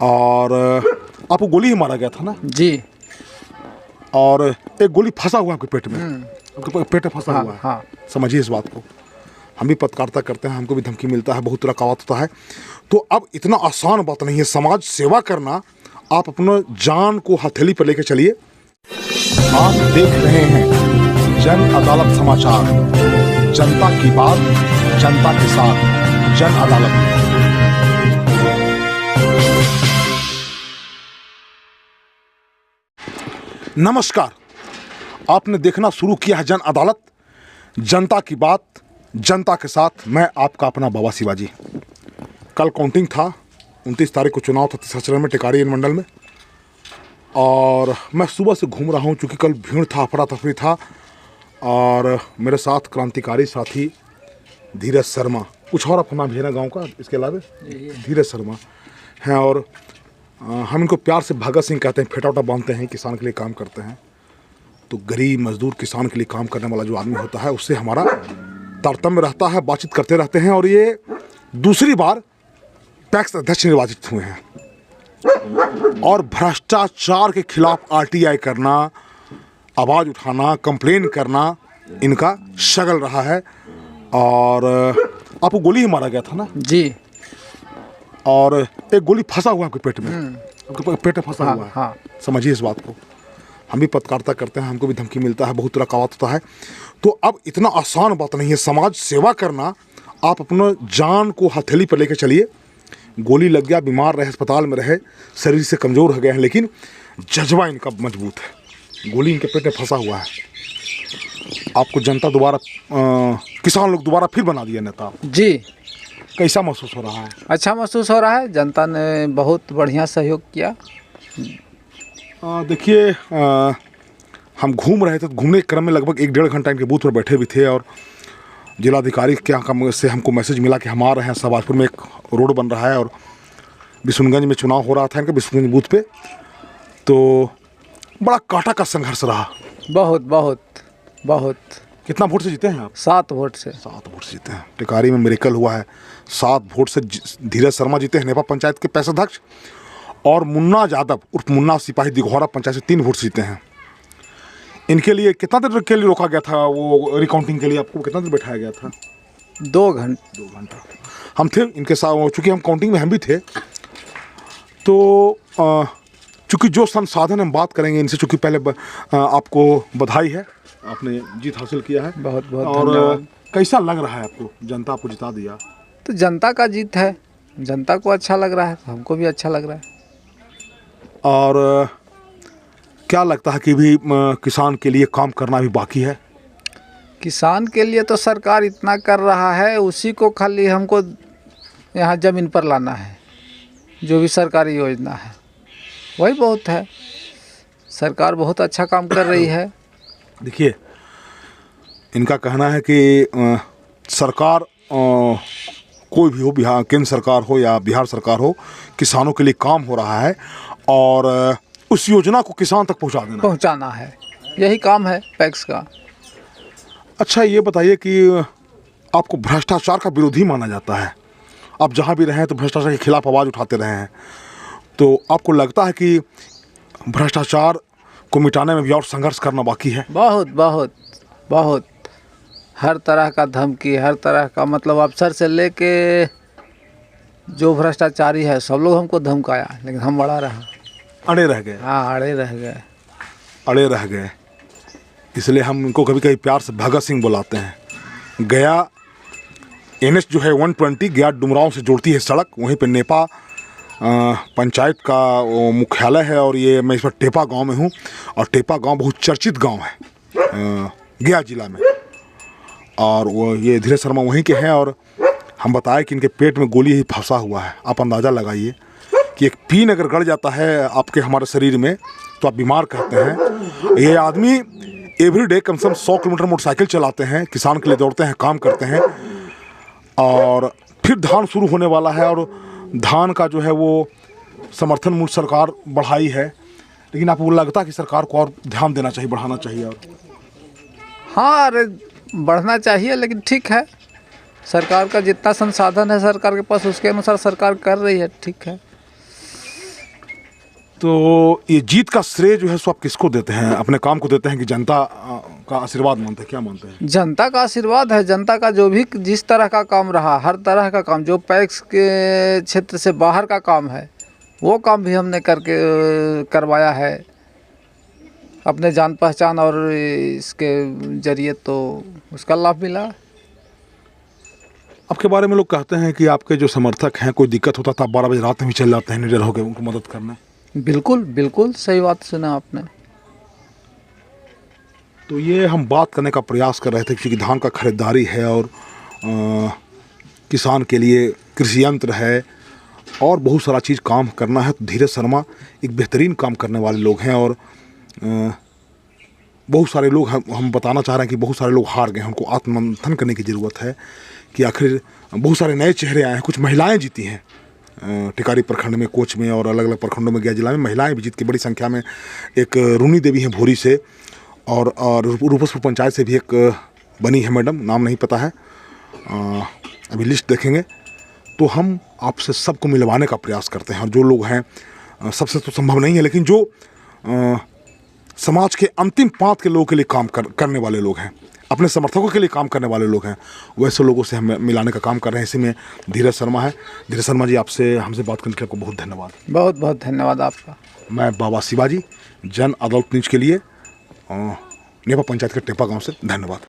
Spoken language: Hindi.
और आपको गोली ही मारा गया था ना जी। और एक गोली फंसा हुआ है आपके पेट में, आपके पेट में फंसा हुआ है। हाँ। समझिए इस बात को। हम भी पत्रकारिता करते हैं, हमको भी धमकी मिलता है, बहुत तरह का बात होता है। तो अब इतना आसान बात नहीं है समाज सेवा करना। आप अपना जान को हथेली पर लेकर चलिए। आप देख रहे हैं जन अदालत समाचार, जनता की बात जनता के साथ, जन अदालत। नमस्कार, आपने देखना शुरू किया है जन अदालत, जनता की बात जनता के साथ। मैं आपका अपना बाबा शिवाजी। कल काउंटिंग था, 29 तारीख को चुनाव था तीसरा चरण में टिकारी मंडल में। और मैं सुबह से घूम रहा हूँ चूँकि कल भीड़ था, अफरा तफरी था। और मेरे साथ क्रांतिकारी साथी धीरज शर्मा, कुछ और अपना भी है ना गाँव का इसके अलावा, धीरज शर्मा हैं। और हम इनको प्यार से भगत सिंह कहते हैं। फेटा उटा बांधते हैं, किसान के लिए काम करते हैं। तो गरीब मजदूर किसान के लिए काम करने वाला जो आदमी होता है उससे हमारा तारतम्य रहता है, बातचीत करते रहते हैं। और ये दूसरी बार पैक्स अध्यक्ष निर्वाचित हुए हैं। और भ्रष्टाचार के खिलाफ आरटीआई करना, आवाज़ उठाना, कंप्लेन करना इनका शगल रहा है। और आपको गोली ही मारा गया था ना जी। और एक गोली फंसा हुआ है आपके पेट में, आपके पेट में फंसा हुआ है। हाँ। समझिए इस बात को। हम भी पत्रकारिता करते हैं, हमको भी धमकी मिलता है, बहुत तरह का बात होता है। तो अब इतना आसान बात नहीं है समाज सेवा करना। आप अपना जान को हथेली पर लेकर चलिए। गोली लग गया, बीमार रहे, अस्पताल में रहे, शरीर से कमज़ोर हो गए हैं, लेकिन जज्बा इनका मजबूत है। गोली इनके पेट में फंसा हुआ है। आपको जनता दोबारा, किसान लोग दोबारा फिर बना दिया नेता जी। कैसा महसूस हो रहा है? अच्छा महसूस हो रहा है, जनता ने बहुत बढ़िया सहयोग किया। देखिए, हम घूम रहे थे, तो घूमने के क्रम में लगभग 1-1.5 घंटा इनके बूथ पर बैठे भी थे। और जिलाधिकारी के यहाँ से हमको मैसेज मिला कि हम आ रहे हैं, सबाजपुर में एक रोड बन रहा है और बिशुनगंज में चुनाव हो रहा था इनका, बिशुनगंज बूथ पे। तो बड़ा कांटा का संघर्ष रहा। बहुत बहुत बहुत। कितना वोट से जीते हैं आप? 7 वोट से। 7 वोट से जीते हैं। टिकारी में मिरेकल हुआ है। 7 वोट से धीरज शर्मा जीते हैं, नेपा पंचायत के पैसाध्यक्ष। और मुन्ना यादव उर्फ मुन्ना सिपाही दिघौरा पंचायत से 3 वोट जीते हैं। इनके लिए कितना देर के लिए रोका गया था? वो रिकाउंटिंग के लिए आपको कितना देर बैठाया गया था? 2 घंटे। 2 घंटा हम थे इनके साथ, चूँकि हम काउंटिंग में हम भी थे। तो चूँकि जो संसाधन हम बात करेंगे इनसे, चूँकि पहले आपको बधाई है, आपने जीत हासिल किया है। बहुत बहुत और धन्यवाद। कैसा लग रहा है आपको? जनता आपको जिता दिया तो जनता का जीत है, जनता को अच्छा लग रहा है, तो हमको भी अच्छा लग रहा है। और क्या लगता है कि भी किसान के लिए काम करना भी बाकी है? किसान के लिए तो सरकार इतना कर रहा है, उसी को खाली हमको यहाँ ज़मीन पर लाना है। जो भी सरकारी योजना है वही बहुत है। सरकार बहुत अच्छा काम कर रही है। देखिए, इनका कहना है कि सरकार कोई भी हो, बिहार केंद्र सरकार हो या बिहार सरकार हो, किसानों के लिए काम हो रहा है और उस योजना को किसान तक पहुंचाना है। यही काम है पैक्स का। अच्छा, ये बताइए कि आपको भ्रष्टाचार का विरोधी माना जाता है, आप जहां भी रहे हैं तो भ्रष्टाचार के खिलाफ आवाज़ उठाते रहे हैं। तो आपको लगता है कि भ्रष्टाचार को मिटाने में भी और संघर्ष करना बाकी है? बहुत बहुत बहुत। हर तरह का धमकी, हर तरह का, मतलब अफसर से लेके जो भ्रष्टाचारी है सब लोग हमको धमकाया, लेकिन हम अड़ा रहा। अड़े रह गए? हाँ, अड़े रह गए। अड़े रह गए। इसलिए हम इनको कभी कभी प्यार से भगत सिंह बुलाते हैं। गया NH जो है 120 गया डुमरांव से जोड़ती है सड़क, वहीं पे नेपा पंचायत का मुख्यालय है। और ये मैं इस पर टेपा गांव में हूँ और टेपा गांव बहुत चर्चित गांव है गया जिला में। और वो ये धीरज शर्मा वहीं के हैं। और हम बताएं कि इनके पेट में गोली ही फंसा हुआ है। आप अंदाज़ा लगाइए कि एक पिन अगर गड़ जाता है आपके हमारे शरीर में तो आप बीमार कहते हैं। ये आदमी एवरीडे कम से कम 100 किलोमीटर मोटरसाइकिल चलाते हैं, किसान के लिए दौड़ते हैं, काम करते हैं। और फिर धान शुरू होने वाला है और धान का जो है वो समर्थन मूल्य सरकार बढ़ाई है, लेकिन आपको लगता है कि सरकार को और ध्यान देना चाहिए, बढ़ाना चाहिए? और हाँ, अरे बढ़ना चाहिए, लेकिन ठीक है, सरकार का जितना संसाधन है सरकार के पास उसके अनुसार सरकार कर रही है, ठीक है। तो ये जीत का श्रेय जो है सो आप किसको देते हैं? अपने काम को देते हैं कि जनता का आशीर्वाद मानते हैं? क्या मानते हैं? जनता का आशीर्वाद है। जनता का जो भी जिस तरह का काम रहा, हर तरह का काम, जो पैक्स के क्षेत्र से बाहर का काम है वो काम भी हमने करके करवाया है अपने जान पहचान और इसके जरिए, तो उसका लाभ मिला। आपके बारे में लोग कहते हैं कि आपके जो समर्थक हैं, कोई दिक्कत होता था आप 12 बजे रात में भी चल जाते हैं निडर होकर उनको मदद करने। बिल्कुल बिल्कुल सही बात सुना आपने। तो ये हम बात करने का प्रयास कर रहे थे क्योंकि धान का खरीदारी है और किसान के लिए कृषि यंत्र है और बहुत सारा चीज़ काम करना है। तो धीरज शर्मा एक बेहतरीन काम करने वाले लोग हैं और बहुत सारे लोग हम बताना चाह रहे हैं कि बहुत सारे लोग हार गए हैं। उनको आत्ममंथन करने की ज़रूरत है कि आखिर बहुत सारे नए चेहरे आए हैं। कुछ महिलाएं जीती हैं टिकारी प्रखंड में, कोच में और अलग अलग प्रखंडों में, गया जिला में महिलाएं भी जीत के बड़ी संख्या में। एक रूनी देवी हैं भोरी से और रूपसपुर पंचायत से भी एक बनी है मैडम, नाम नहीं पता है, अभी लिस्ट देखेंगे। तो हम आपसे सबको मिलवाने का प्रयास करते हैं और जो लोग हैं, सबसे तो संभव नहीं है लेकिन जो समाज के अंतिम पांत के लोगों के लिए काम करने वाले लोग हैं, अपने समर्थकों के लिए काम करने वाले लोग हैं, वैसे लोगों से हम मिलाने का काम कर रहे हैं। इसी में धीरज शर्मा है। धीरज शर्मा जी, आपसे हमसे बात करने के लिए आपको बहुत धन्यवाद। बहुत बहुत धन्यवाद आपका। मैं बाबा शिवाजी, जन अदालत न्यूज़ के लिए नेपा पंचायत के टेपा गांव से, धन्यवाद।